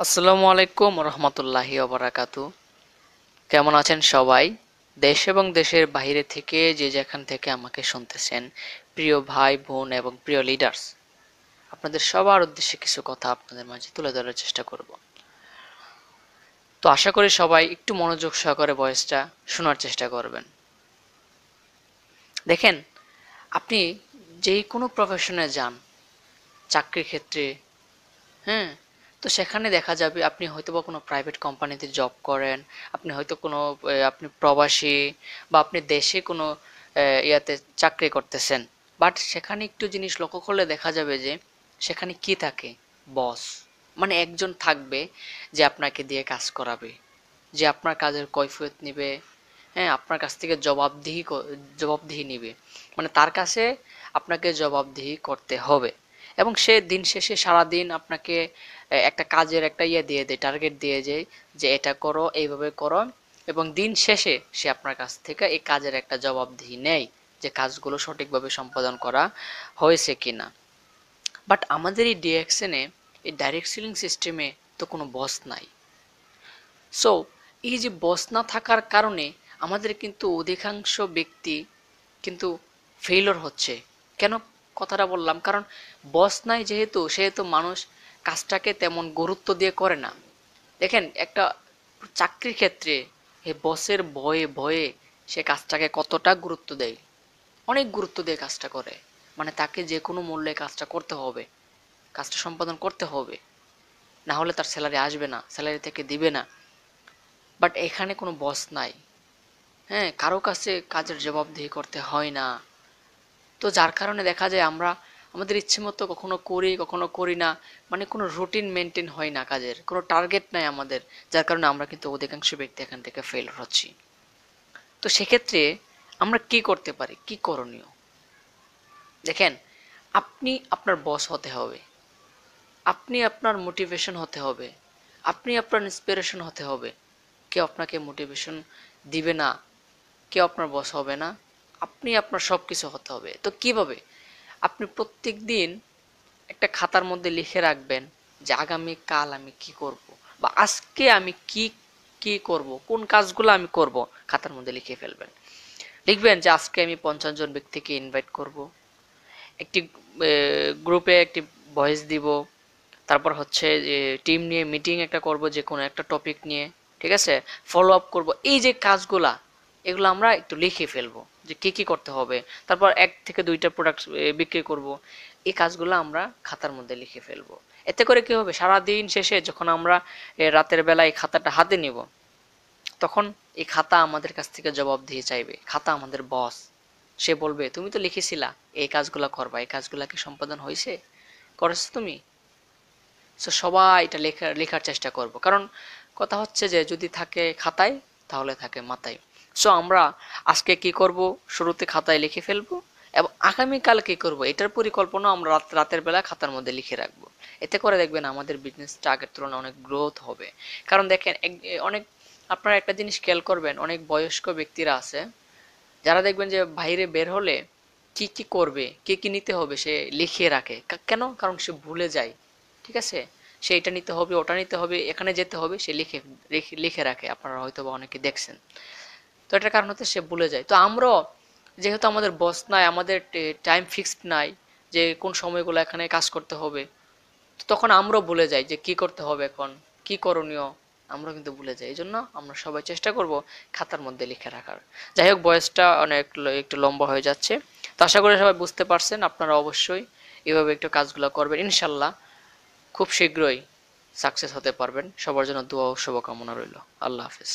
আসসালামু আলাইকুম রহমতুল্লাহি ওবারাকাতু। কেমন আছেন সবাই? দেশ এবং দেশের বাইরে থেকে যে যেখান থেকে আমাকে শুনতেছেন, প্রিয় ভাই বোন এবং প্রিয় লিডার্স, আপনাদের সবার উদ্দেশ্যে কিছু কথা আপনাদের মাঝে তুলে ধরার চেষ্টা করব। তো আশা করি সবাই একটু মনোযোগ সহকারে ভয়েসটা শোনার চেষ্টা করবেন। দেখেন, আপনি যেই কোনো প্রফেশনে যান, চাকরির ক্ষেত্রে, হ্যাঁ, তো সেখানে দেখা যাবে আপনি হয়তোবা কোনো প্রাইভেট কোম্পানিতে জব করেন, আপনি হয়তো কোনো আপনি প্রবাসী বা আপনি দেশে কোনো ইয়াতে চাকরি করতেছেন। বাট সেখানে একটু জিনিস লক্ষ্য করলে দেখা যাবে যে সেখানে কি থাকে? বস। মানে একজন থাকবে যে আপনাকে দিয়ে কাজ করাবে, যে আপনার কাজের কৈফিয়ত নিবে, হ্যাঁ, আপনার কাছ থেকে জবাবদিহি নিবে। মানে তার কাছে আপনাকে জবাবদিহি করতে হবে। এবং সে দিন শেষে সারাদিন আপনাকে একটা কাজের একটা ইয়ে দিয়ে দেয়, টার্গেট দিয়ে যায় যে এটা করো, এইভাবে করো। এবং দিন শেষে সে আপনার কাছ থেকে এই কাজের একটা জবাবদিহি নেয় যে কাজগুলো সঠিকভাবে সম্পাদন করা হয়েছে কিনা। বাট আমাদের এই ডিএক্সএনে, এই ডাইরেক্ট সেলিং সিস্টেমে তো কোনো বস নাই। সো এই যে বস না থাকার কারণে আমাদের কিন্তু অধিকাংশ ব্যক্তি কিন্তু ফেইলিওর হচ্ছে। কেন কথাটা বললাম? কারণ বস নাই যেহেতু, সেহেতু মানুষ কাজটাকে তেমন গুরুত্ব দিয়ে করে না। দেখেন, একটা চাকরির ক্ষেত্রে এই বসের ভয়ে ভয়ে সে কাজটাকে কতটা গুরুত্ব দেয়। অনেক গুরুত্ব দিয়ে কাজটা করে। মানে তাকে যে কোনো মূল্যে কাজটা করতে হবে, কাজটা সম্পাদন করতে হবে। না হলে তার স্যালারি আসবে না, স্যালারি থেকে দিবে না। বাট এখানে কোনো বস নাই। হ্যাঁ, কারো কাছে কাজের জবাবদিহি করতে হয় না। তো যার কারণে দেখা যায় আমরা আমাদের ইচ্ছে মতো কখনো করি, কখনো করি না। মানে কোনো রুটিন মেনটেন হয় না, কাজের কোনো টার্গেট নাই আমাদের। যার কারণে আমরা কিন্তু অধিকাংশ ব্যক্তি এখান থেকে ফেল হচ্ছি। তো সেক্ষেত্রে আমরা কি করতে পারি, কি করণীয়? দেখেন, আপনি আপনার বস হতে হবে, আপনি আপনার মোটিভেশন হতে হবে, আপনি আপনার ইন্সপিরেশন হতে হবে। কেউ আপনাকে মোটিভেশন দিবে না, কেউ আপনার বস হবে না। আপনি আপনার সব কিছু হতে হবে। তো কিভাবে? আপনি প্রত্যেক দিন একটা খাতার মধ্যে লিখে রাখবেন যে আগামীকাল আমি কি করব, বা আজকে আমি কি কি করব, কোন কাজগুলো আমি করব, খাতার মধ্যে লিখে ফেলবেন। লিখবেন যে আজকে আমি 50 জন ব্যক্তিকে ইনভাইট করব, একটি গ্রুপে একটি ভয়েস দিব, তারপর হচ্ছে যে টিম নিয়ে মিটিং একটা করব যে কোনো একটা টপিক নিয়ে, ঠিক আছে, ফলো আপ করব। এই যে কাজগুলা, এগুলো আমরা একটু লিখে ফেলবো যে কি কি করতে হবে। তারপর 1 থেকে 2টা প্রোডাক্ট বিক্রি করব। এই কাজগুলো আমরা খাতার মধ্যে লিখে ফেলবো। এতে করে কি হবে, সারা দিন শেষে যখন আমরা রাতের বেলা এই খাতাটা হাতে নিব, তখন এই খাতা আমাদের কাছ থেকে জবাবদিহি চাইবে। খাতা আমাদের বস। সে বলবে তুমি তো লিখেছিলা এই কাজগুলা করবা, এই কাজগুলা কি সম্পাদন হয়েছে, করেছো তুমি? সো সবাই এটা লেখার চেষ্টা করব। কারণ কথা হচ্ছে যে যদি থাকে খাতায়, তাহলে থাকে মাথায়। সো আমরা আজকে কি করব, শুরুতে খাতায় লিখে ফেলবো। এবং আগামীকাল কি করব, এটার পরিকল্পনা আমরা রাতের বেলা খাতার মধ্যে লিখে রাখবো। এতে করে দেখবেন আমাদের বিজনেসটা আগের তুলনায় অনেক গ্রোথ হবে। কারণ দেখেন, অনেক আপনারা একটা জিনিস খেয়াল করবেন, অনেক বয়স্ক ব্যক্তিরা আছে যারা দেখবেন যে বাইরে বের হলে কি কি করবে, কি কি নিতে হবে সে লিখে রাখে। কেন? কারণ সে ভুলে যায়। ঠিক আছে, সে এটা নিতে হবে, ওটা নিতে হবে, এখানে যেতে হবে, সে লিখে রাখে। আপনারা হয়তো বা অনেকে দেখছেন। তো এটার কারণ হচ্ছে সে ভুলে যায়। তো আমরাও, যেহেতু আমাদের বস নাই, আমাদের টাইম ফিক্সড নাই যে কোন সময়গুলো এখানে কাজ করতে হবে, তো তখন আমরাও ভুলে যাই যে কি করতে হবে এখন, কি করণীয়। আমরা কিন্তু ভুলে যাই। এই জন্য আমরা সবাই চেষ্টা করব খাতার মধ্যে লিখে রাখার। যাই হোক, বয়সটা অনেক একটু লম্বা হয়ে যাচ্ছে। তো আশা করি সবাই বুঝতে পারছেন। আপনারা অবশ্যই এভাবে একটু কাজগুলো করবেন, ইনশাল্লাহ খুব শীঘ্রই সাকসেস হতে পারবেন। সবার জন্য দোয়া ও শুভকামনা রইল। আল্লাহ হাফেজ।